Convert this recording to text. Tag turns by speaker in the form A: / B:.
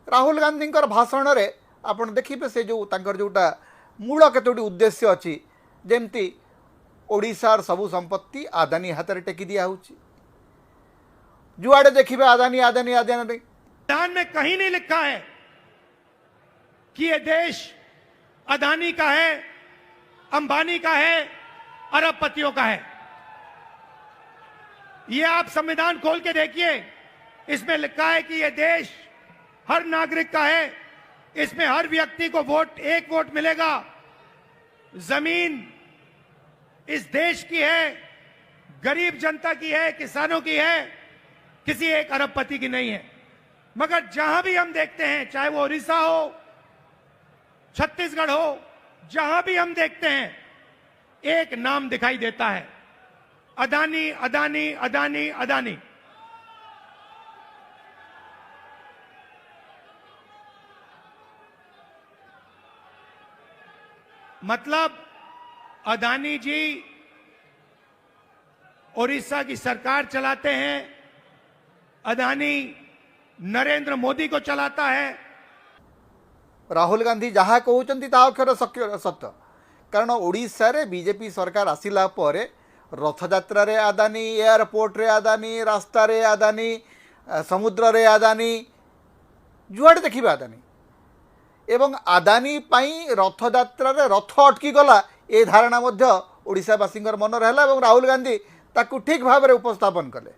A: राहुल गांधी भाषण में आपड़ देखिए से जो जोटा मूल कतोटी उद्देश्य अच्छी जमती ओडिशार सबु संपत्ति आदानी हाथ में टेकी दिया जुआड़े देखिए आदानी आदानी आदानी।
B: संविधान में कहीं नहीं लिखा है कि ये देश अदानी का है, अंबानी का है, अरबपतियों का है। ये आप संविधान खोल के देखिए, इसमें लिखा है कि ये देश हर नागरिक का है, इसमें हर व्यक्ति को एक वोट मिलेगा। जमीन इस देश की है, गरीब जनता की है, किसानों की है, किसी एक अरबपति की नहीं है। मगर जहां भी हम देखते हैं, चाहे वो उड़ीसा हो, छत्तीसगढ़ हो, जहां भी हम देखते हैं एक नाम दिखाई देता है, अदानी अदानी अदानी अदानी। मतलब अदानी जी उड़ीसा की सरकार चलाते हैं, अदानी नरेंद्र मोदी को चलाता है।
A: राहुल गांधी जहाँ कहते अक्षर सत्य, कारण ओडिशा रे बीजेपी सरकार आसिला परे रथयात्रा रे आदानी, एयरपोर्ट रे आदानी, रास्ता रे आदानी, समुद्र रे आदानी, जुआड़े देखिए आदानी। एवं आदानी पाई रथयात्रा रे रथ अटकी गला ए धारणा ओडिशावासी मन रहा। राहुल गांधी ताकू ठीक भाव में उपस्थापन कले।